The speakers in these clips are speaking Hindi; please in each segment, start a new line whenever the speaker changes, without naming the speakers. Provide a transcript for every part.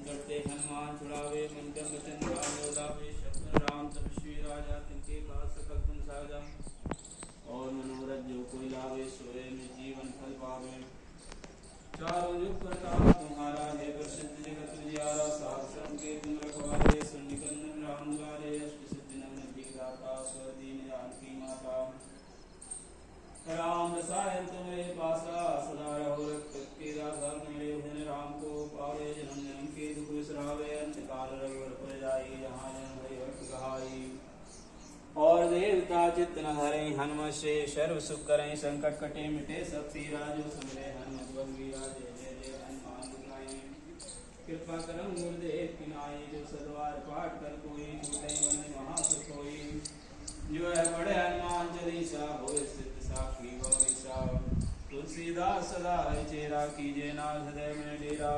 करते हनुमान छुड़ावे मन क्रम वचन राम योदावे शत्रु राम तपस्वी राजा तिनके काज सकल तुम साजा और मनोरथ जो कोई लावे सोए में जीवन फल पावे। चारों युग प्रताप तुम्हारा है प्रसिद्ध जगत जियारा सात श्रम के तुम रखवारे सुनि कंदन राम द्वारे अष्ट सिद्धि नवनिधि की दाता स्वर दीन जानकी माता। राम रसायन तुम्हारे पासा सदा रहो रक्षक के दासा मेरे भजन राम को पावे जन्म जन्म के दुख बिसरावे अंत काल रघुवर पर जाई जहाँ जन्म हरि भक्त कहाई। और देवता चित्त न धरे हनुमत से सर्व सुख करें संकट कटे मिटे सब पीरा जो सुमरे हनुमत बलवीरा जय जय जय हनुमान गुसाई। कृपा करम गुरुदेव की नाई जो सदवार पाठ कर कोई छूटे बंद महासुख होई। जो है बड़े हनुमान चालीसा होए सिद्ध साखी गौरीसा। तुलसीदास सदा है चेरा कीजे नाथ हृदय में डेरा।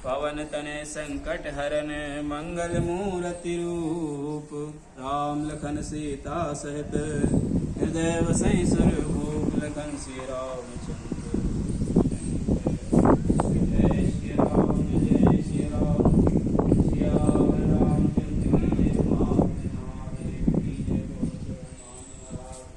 पवन तने संकट हरन मंगल मूर्ति रूप राम लखन सीता सहित हृदय बसई सुरभूप लखन श्री रामचंद्र। जय श्री राम जय श्री राम सियावर रामचंद्र की जय महादेव की जय बोलो महाराज।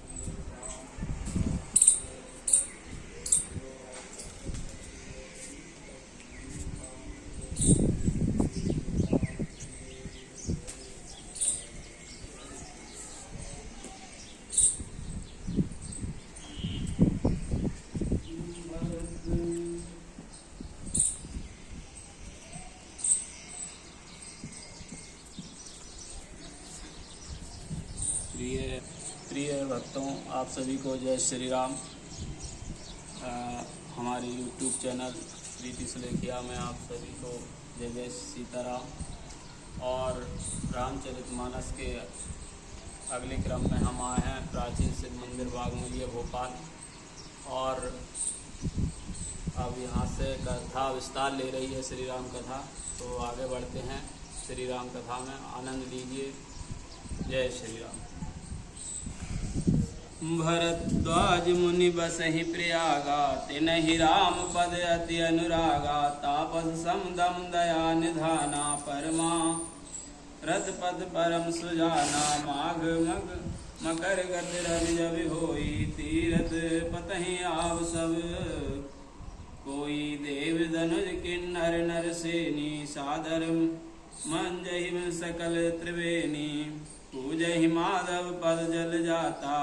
प्रिय भक्तों, आप सभी को जय श्री राम। हमारे YouTube चैनल प्रीति सुलेखिया में आप सभी को जय जय सीताराम। और रामचरितमानस के अगले क्रम में हम आए हैं प्राचीन शिव मंदिर बागमूलिया भोपाल। और अब यहाँ से कथा विस्तार ले रही है श्री राम कथा, तो आगे बढ़ते हैं श्री राम कथा में, आनंद लीजिए। जय श्री राम। भरद्वाज मुनि बसहि प्रयागा तिनहि राम पद अति अनुरागा। तापस समदम दया निधाना परमा रथ पद परम सुजाना। माघ मग मकर गत रवि जवि होई तीरथ पतहि आव सब कोई। देव धनुज किन्नर नर सेनी सादर मंजहि सकल त्रिवेणी। पूजहि माधव पद जल जाता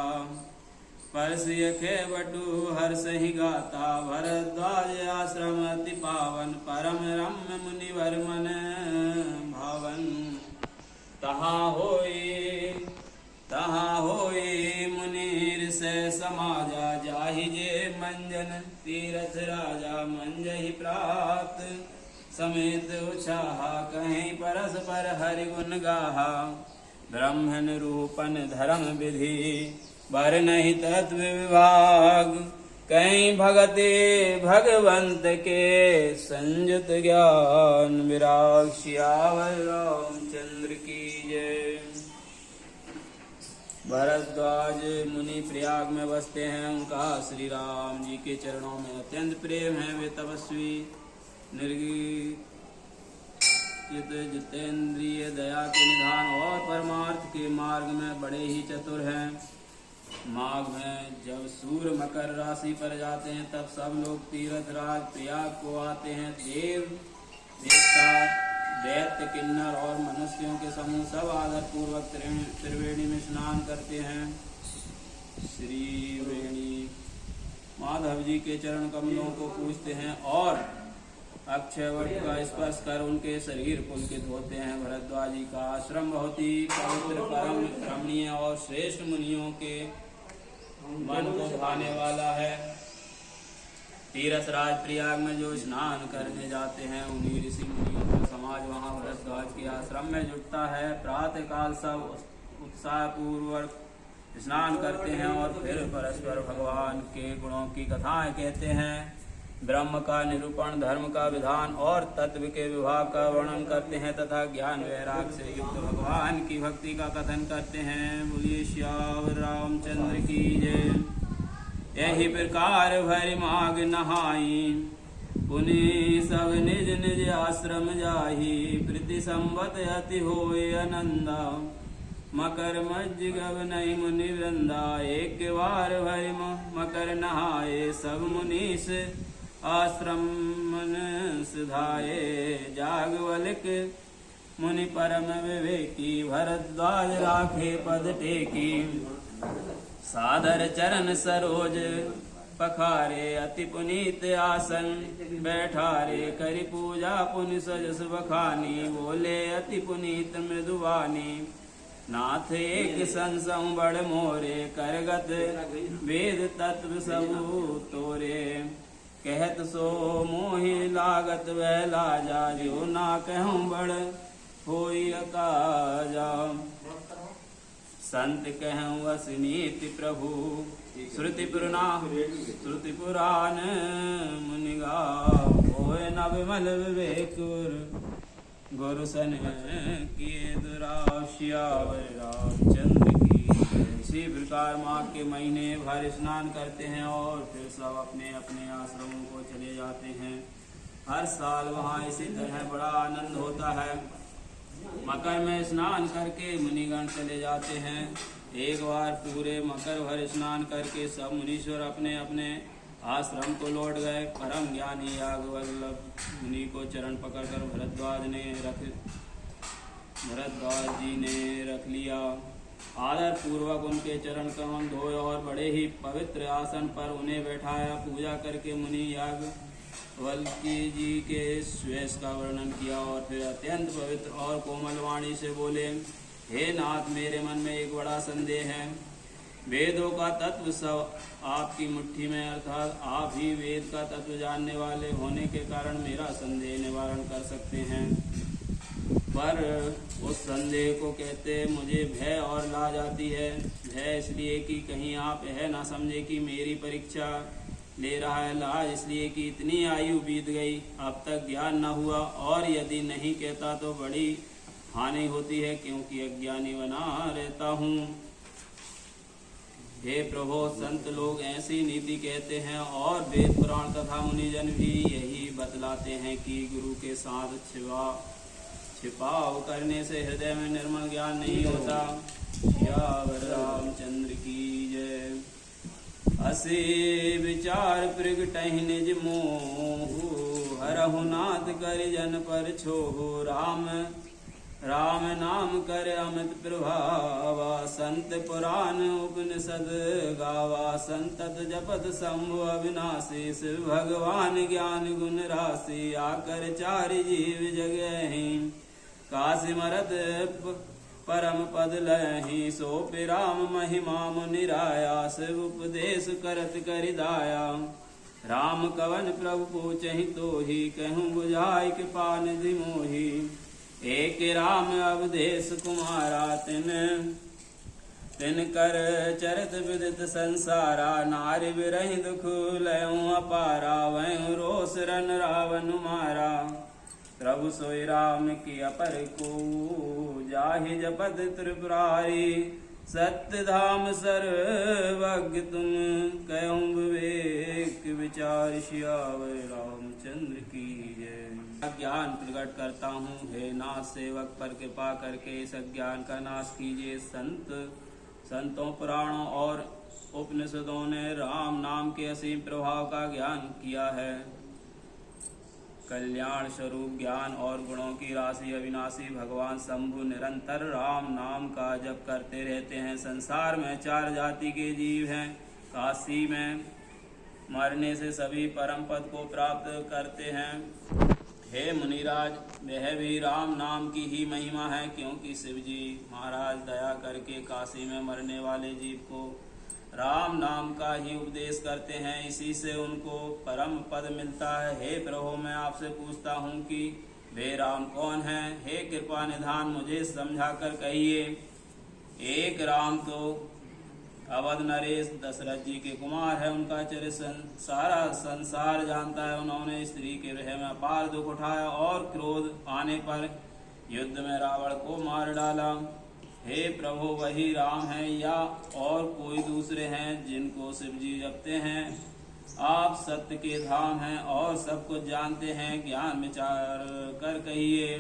परसियखे बटु हर्षहि गाता। भरद्वाज आश्रम अति पावन परम रम्य मुनिवर मन भावन। तहाँ होई मुनि से समाजा जाहि जे मंजन तीरथ राजा। मंजहि प्राप्त समेत उछाहा कहीं परस्पर हरि गुण गाहा। ब्रह्मन रूपन धर्म विधि बर नहीं तत्व विभाग। कहीं भगते भगवंत के संयुत ज्ञान विराग। सियावर रामचंद्र की जय। भरद्वाज मुनि प्रयाग में बसते हैं। उनका श्री राम जी के चरणों में अत्यंत प्रेम है। वे तपस्वी निर्गीत जितेंद्रिय दया के निधान और परमार्थ के मार्ग में बड़े ही चतुर हैं। माघ में जब सूर्य मकर राशि पर जाते हैं तब सब लोग तीर्थ राज प्रयाग को आते हैं। देव देवता दैत्य किन्नर और मनुष्यों के समूह सब आदर पूर्वक त्रिवेणी में स्नान करते हैं। श्री वेणी माधव जी के चरण कमलों को पूजते हैं और अक्षय वट का स्पर्श कर उनके शरीर पुलकित होते हैं। भरद्वाज जी का आश्रम बहुत ही पवित्र परम रमणीय और श्रेष्ठ मुनियों के मन को भाने वाला है। तीरथ राज प्रयाग में जो स्नान करने जाते हैं उन्हीं ऋषि मुनियों का समाज वहाँ भरद्वाज के आश्रम में जुटता है। प्रातः काल सब उत्साह पूर्वक स्नान करते हैं और फिर परस्पर भगवान के गुणों की कथाएं कहते हैं। ब्रह्म का निरूपण, धर्म का विधान और तत्व के विभाग का वर्णन करते हैं तथा ज्ञान वैराग से युक्त भगवान की भक्ति का कथन करते हैं। बोलिए श्यावर रामचंद्र की जय। यही प्रकार भरि माघ नहाई पुनि सब निज निज आश्रम जाहि, प्रीति संवत अति होय आनंदा। मकर मज्ज गव नहीं मुनि वृंदा, एक बार भरि मकर नहाए। सब मुनीस आश्रम मन सिधाए, जागवलिक मुनि परम विवेकी। भरद्वाज राखे पद टेकी, सादर चरण सरोज पखारे। अति पुनीत आसन बैठारे, करि पूजा पुनि सजस बखानी। बोले अति पुनीत मृदुवानी, नाथ एक संसं बड़ मोरे। करगत वेद तत्व सबु तोरे, कहत सो मोहि लागत वह लाजा। जो ना कहूँ बड़ होई अकाजा, संत कहूँ असनीति प्रभु। श्रुति पुराण मुनि गाओ, होय न विमल विवेक गुरु सन किए दुराशियावर रामचंद्र की। इसी प्रकार माघ के महीने भर स्नान करते हैं और फिर सब अपने अपने आश्रमों को चले जाते हैं। हर साल वहाँ इसी तरह बड़ा आनंद होता है। मकर में स्नान करके मुनिगण चले जाते हैं। एक बार पूरे मकर भर स्नान करके सब मुनीश्वर अपने अपने आश्रम को लौट गए। परम ज्ञानी याज्ञवल्क्य मुनि को चरण पकड़कर भरद्वाज जी ने रख लिया। आदर पूर्वक उनके चरण कमल धोए और बड़े ही पवित्र आसन पर उन्हें बैठाया। पूजा करके मुनि याज्ञवल्क्य जी के श्वेश का वर्णन किया और फिर अत्यंत पवित्र और कोमल वाणी से बोले, हे नाथ, मेरे मन में एक बड़ा संदेह है। वेदों का तत्व सब आपकी मुट्ठी में, अर्थात आप ही वेद का तत्व जानने वाले होने के कारण मेरा संदेह निवारण कर सकते हैं। पर उस संदेह को कहते मुझे भय और लाज आती है। भय इसलिए कि कहीं आप यह ना समझे कि मेरी परीक्षा ले रहा है। लाज इसलिए कि इतनी आयु बीत गई, अब तक ज्ञान न हुआ, और यदि नहीं कहता तो बड़ी हानि होती है, क्योंकि अज्ञानी बना रहता हूँ। हे प्रभो, संत लोग ऐसी नीति कहते हैं और वेद पुराण तथा मुनिजन भी यही बतलाते हैं कि गुरु के साथ छिपाव करने से हृदय में निर्मल ज्ञान नहीं होता। सियावर रामचंद्र की जय। असे विचार प्रगटहि निज मोहु, हरहु नाथ कर जन पर छोहु। राम नाम कर अमित प्रभावा, संत पुराण उपनिषद गावा। संतत जपत शंभु अविनाशी, शिव भगवान ज्ञान गुण राशि। आकर चारि जीव जगहि, काशी मरत परम पद लहि। सोपि राम महिमा मुनिराया, शिव उपदेश करत करि दाया। राम कवन प्रभु पूछहि तोहि, कहूँ बुझाई कृपा निधि मोहि। एक राम अवधेश कुमारा, तिन कर चरित विदित संसारा। नारि बिरहि दुख लयों अपारा, वहीं रोष रन रावण मारा। प्रभु सोई राम की अपर को, जाहि जपत त्रिपुरारी। सत्य धाम सर्वज्ञ तुम, कहूँ विवेक विचार। सियावर रामचंद्र की जय। ज्ञान प्रकट करता हूँ, हे नाथ, सेवक पर कृपा करके इस अज्ञान का नाश कीजिए। संतों, पुराणों और उपनिषदों ने राम नाम के असीम प्रभाव का ज्ञान किया है। कल्याण स्वरूप ज्ञान और गुणों की राशि अविनाशी भगवान शंभु निरंतर राम नाम का जप करते रहते हैं। संसार में 4 जाति के जीव हैं। काशी में मरने से सभी परम पद को प्राप्त करते हैं। हे मुनिराज, वह भी राम नाम की ही महिमा है, क्योंकि शिवजी महाराज दया करके काशी में मरने वाले जीव को राम नाम का ही उपदेश करते हैं। इसी से उनको परम पद मिलता है। हे प्रभु, मैं आपसे पूछता हूँ कि वे राम कौन हैं? हे कृपा निधान, मुझे समझाकर कहिए। एक राम तो अवध नरेश दशरथ जी के कुमार है। उनका चरित्र सारा संसार जानता है। उन्होंने स्त्री के विरह में अपार दुख उठाया और क्रोध आने पर युद्ध में रावण को मार डाला। हे प्रभु, वही राम है या और कोई दूसरे हैं जिनको शिव जी जपते हैं? आप सत्य के धाम हैं और सब कुछ जानते हैं, ज्ञान विचार कर कहिए।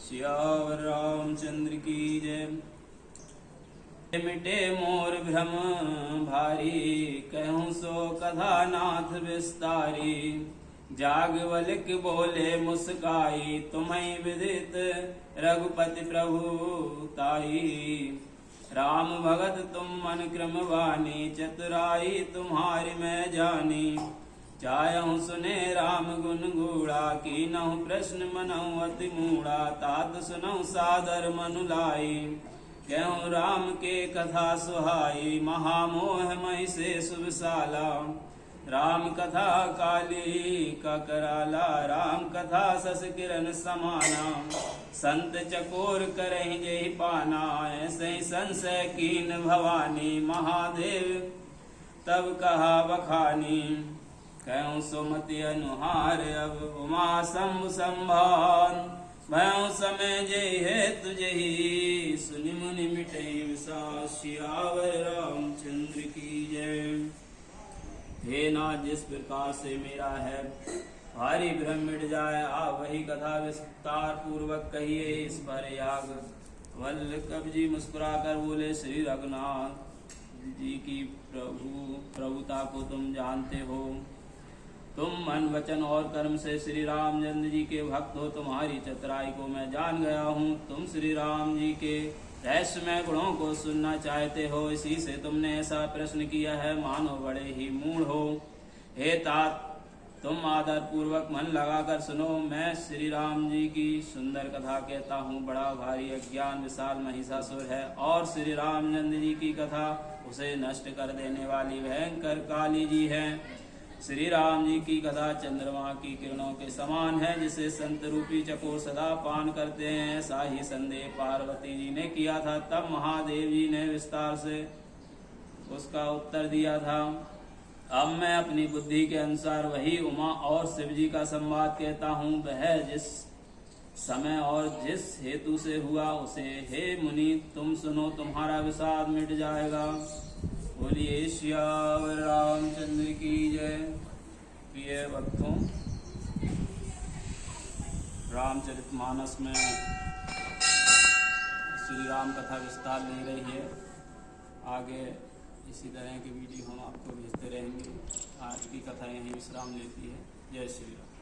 सियावर रामचंद्र की जय। मिटे मोर भ्रम भारी, कहूँ सो कथा नाथ विस्तारी। जागवल्क बोले मुस्काई, तुम्हें विदित रघुपति प्रभु ताई। राम भगत तुम मन क्रम वानी, चतुराई तुम्हारी मैं जानी। चाहूँ सुने राम गुण गूढ़ा, कीनहु प्रश्न मनहु अति मूढ़ा। तात सुनहु सादर मनु लाई, कहूँ राम के कथा सुहाई। महामोह मई से शुभशाला, राम कथा काली का कराला। राम कथा सस किरण समाना, संत चकोर करहि जेहि पाना। ऐसे ही संशय कीन भवानी, महादेव तब कहा बखानी। कहूँ सुमति अनुहार अब, उमा शंभु संभान। भयों समय जय है तुझही, सुनि मुनि मिटे विषाद। सियावर रामचंद्र की जय। हे नाथ, जिस प्रकार से मेरा है भारी भ्रम मिट जाए, आप वही कथा विस्तार पूर्वक कहिए। इस पर याग वल्लभ जी मुस्कुराकर बोले, श्री रघुनाथ जी की प्रभुता को तुम जानते हो। तुम मन वचन और कर्म से श्री रामचंद्र जी के भक्त हो। तुम्हारी चतुराई को मैं जान गया हूँ। तुम श्री राम जी के रहस्यमय गुणों को सुनना चाहते हो, इसी से तुमने ऐसा प्रश्न किया है, मानो बड़े ही मूढ़ हो। हे तात, तुम आदर पूर्वक मन लगाकर सुनो। मैं श्री राम जी की सुंदर कथा कहता हूँ। बड़ा भारी अज्ञान विशाल महिषासुर है और श्री रामचंद्र जी की कथा उसे नष्ट कर देने वाली भयंकर काली जी है। श्री राम जी की कथा चंद्रमा की किरणों के समान है, जिसे संत रूपी चकोर सदा पान करते हैं। ऐसा ही संदेह पार्वती जी ने किया था। तब महादेव जी ने विस्तार से उसका उत्तर दिया था। अब मैं अपनी बुद्धि के अनुसार वही उमा और शिव जी का संवाद कहता हूँ। वह जिस समय और जिस हेतु से हुआ उसे हे मुनि तुम सुनो, तुम्हारा विषाद मिट जाएगा। बोलिए सियावर रामचंद्र की जय। प्रिय भक्तों, रामचरितमानस में श्री राम कथा विस्तार ले रही है। आगे इसी तरह के वीडियो हम आपको भेजते रहेंगे। आज की कथा यहीं विश्राम लेती है। जय श्री राम।